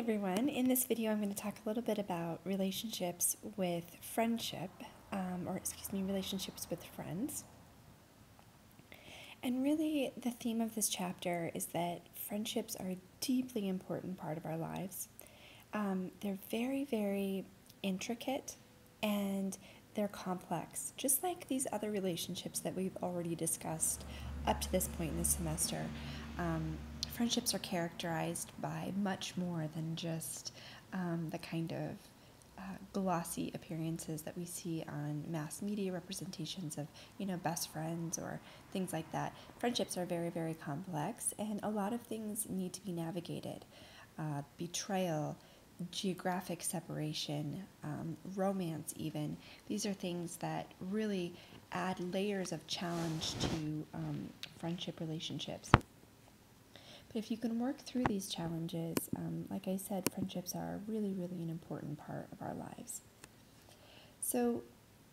Everyone, in this video I'm going to talk a little bit about relationships with friendship, relationships with friends. And really the theme of this chapter is that friendships are a deeply important part of our lives. They're very, very intricate and they're complex, just like these other relationships that we've already discussed up to this point in the semester. Friendships are characterized by much more than just the kind of glossy appearances that we see on mass media representations of, best friends or things like that. Friendships are very, very complex, and a lot of things need to be navigated. Betrayal, geographic separation, romance, even. These are things that really add layers of challenge to friendship relationships. But if you can work through these challenges, like I said, friendships are really, really an important part of our lives. So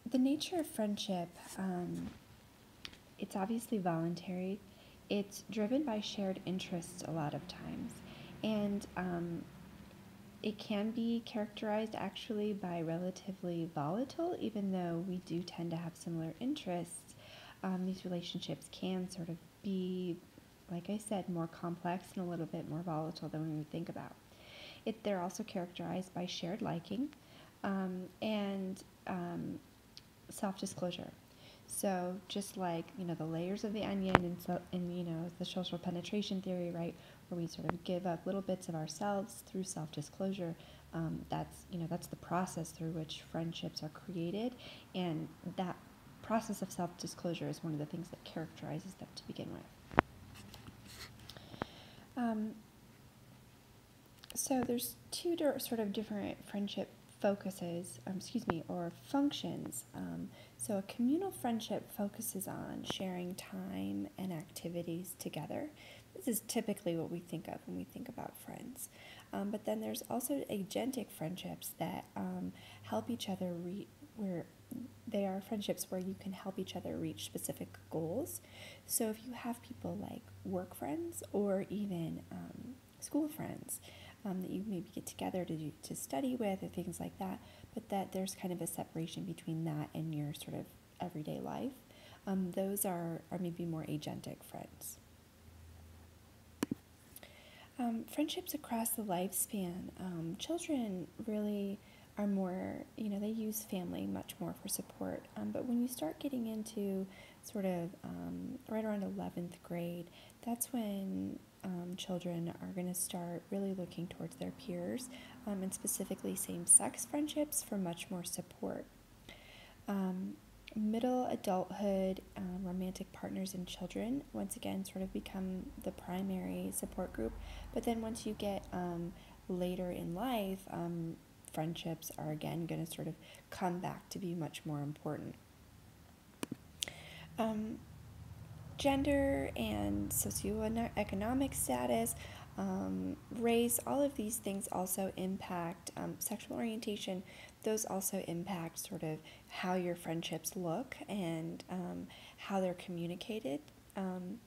the nature of friendship, it's obviously voluntary. It's driven by shared interests a lot of times. And it can be characterized actually by relatively volatile, even though we do tend to have similar interests. These relationships can sort of be, like I said, more complex and a little bit more volatile than we would think about. They're also characterized by shared liking and self-disclosure. So just like, the layers of the onion and the social penetration theory, right, where we sort of give up little bits of ourselves through self-disclosure, that's the process through which friendships are created, and that process of self-disclosure is one of the things that characterizes them to begin with. So there's two sort of different friendship focuses, or functions. So a communal friendship focuses on sharing time and activities together. This is typically what we think of when we think about friends. But then there's also agentic friendships that help each other where they are friendships where you can help each other reach specific goals. So if you have people like work friends or even school friends, that you maybe get together to study with or things like that, but that there's kind of a separation between that and your sort of everyday life. Those are maybe more agentic friends. Friendships across the lifespan. Children really are more, they use family much more for support. But when you start getting into sort of right around 11th grade, that's when children are going to start really looking towards their peers, and specifically same-sex friendships for much more support. Middle adulthood, romantic partners and children once again sort of become the primary support group. But then once you get later in life, friendships are again going to sort of come back to be much more important. Gender and socioeconomic status, race, all of these things also impact sexual orientation. Those also impact sort of how your friendships look and how they're communicated. And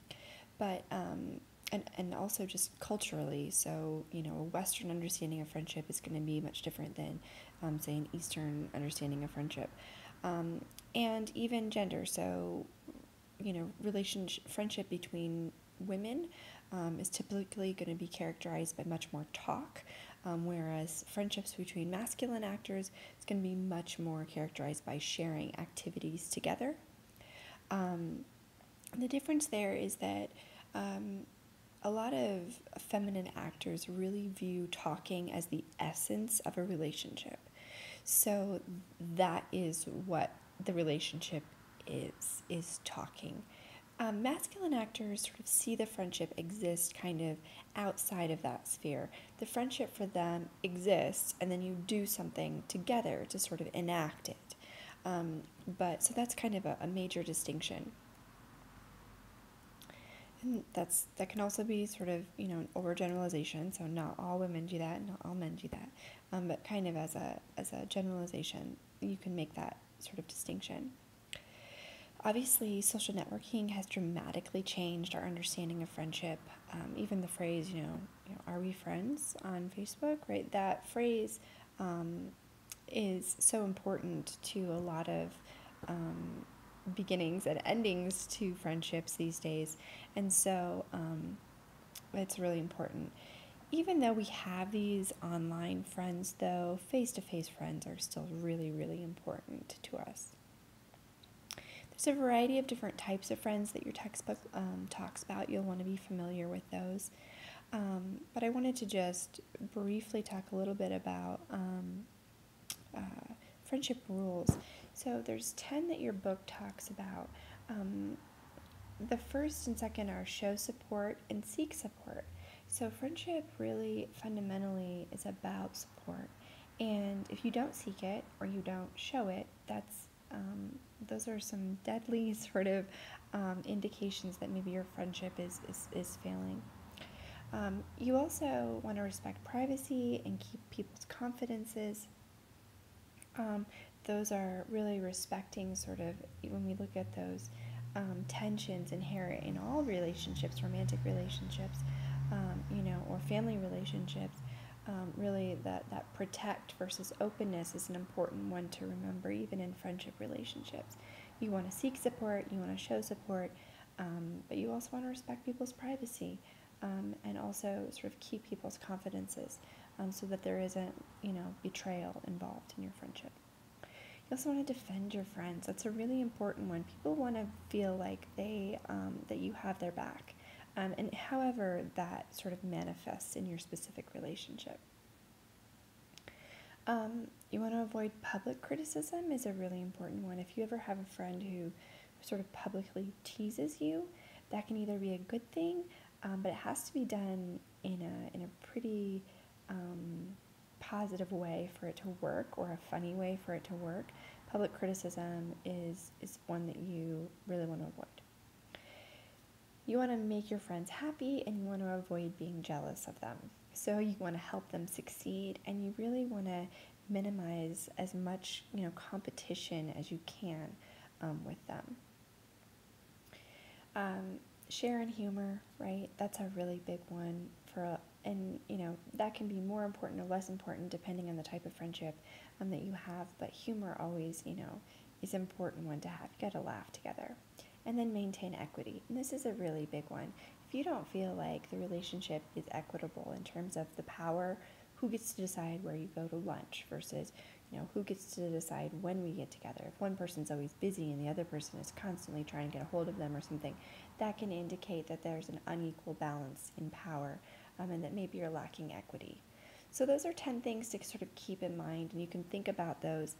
also just culturally. So, a Western understanding of friendship is going to be much different than, say, an Eastern understanding of friendship. And even gender. So, friendship between women is typically going to be characterized by much more talk, whereas friendships between masculine actors is going to be much more characterized by sharing activities together. The difference there is that a lot of feminine actors really view talking as the essence of a relationship. So that is what the relationship is talking. Masculine actors sort of see the friendship exist kind of outside of that sphere. The friendship for them exists, and then you do something together to sort of enact it. So that's kind of a major distinction. And that can also be sort of, an overgeneralization. So not all women do that, not all men do that. But kind of as a generalization, you can make that sort of distinction. Obviously, social networking has dramatically changed our understanding of friendship. Even the phrase, are we friends on Facebook, right? That phrase um, is so important to a lot of beginnings and endings to friendships these days. And so it's really important. Even though we have these online friends, though, face-to-face friends are still really, really important to us. There's a variety of different types of friends that your textbook talks about. You'll want to be familiar with those. But I wanted to just briefly talk a little bit about friendship rules. So there's 10 that your book talks about. The first and second are show support and seek support. So friendship really fundamentally is about support. And if you don't seek it or you don't show it, those are some deadly sort of indications that maybe your friendship is failing. You also want to respect privacy and keep people's confidences. Those are really respecting sort of, when we look at those tensions inherent in all relationships, romantic relationships, or family relationships, really that protect versus openness is an important one to remember, even in friendship relationships. You want to seek support, you want to show support, but you also want to respect people's privacy, and also sort of keep people's confidences, so that there isn't, betrayal involved in your friendship. You also want to defend your friends. That's a really important one. People want to feel like that you have their back, and however that sort of manifests in your specific relationship. You want to avoid public criticism is a really important one. If you ever have a friend who sort of publicly teases you, that can either be a good thing, but it has to be done in a pretty positive way for it to work, or a funny way for it to work. Public criticism is one that you really want to avoid. You want to make your friends happy, and you want to avoid being jealous of them. So you want to help them succeed, and you really want to minimize as much competition as you can with them. Share and humor, right? That's a really big one and that can be more important or less important depending on the type of friendship that you have. But humor always is an important one to have. You got to laugh together. And then maintain equity. And this is a really big one. If you don't feel like the relationship is equitable in terms of the power, who gets to decide where you go to lunch versus, who gets to decide when we get together. If one person's always busy and the other person is constantly trying to get a hold of them or something, that can indicate that there's an unequal balance in power, and that maybe you're lacking equity. So those are 10 things to sort of keep in mind, and you can think about those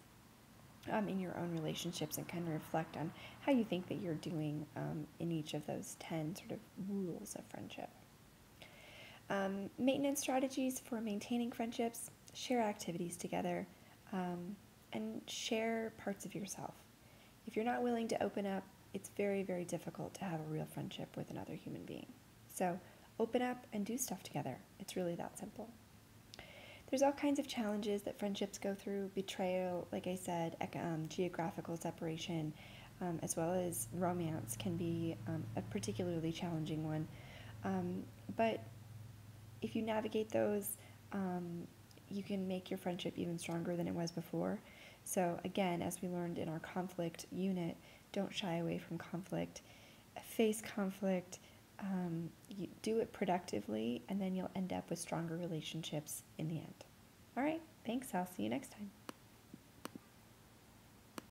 in your own relationships and kind of reflect on how you think that you're doing in each of those 10 sort of rules of friendship. Maintenance strategies for maintaining friendships: share activities together, and share parts of yourself. If you're not willing to open up, it's very, very difficult to have a real friendship with another human being. So open up and do stuff together. It's really that simple. There's all kinds of challenges that friendships go through: betrayal, like I said, geographical separation, as well as romance can be a particularly challenging one. But if you navigate those, you can make your friendship even stronger than it was before. So again, as we learned in our conflict unit, don't shy away from conflict. Face conflict, you do it productively, and then you'll end up with stronger relationships in the end. All right, thanks. I'll see you next time.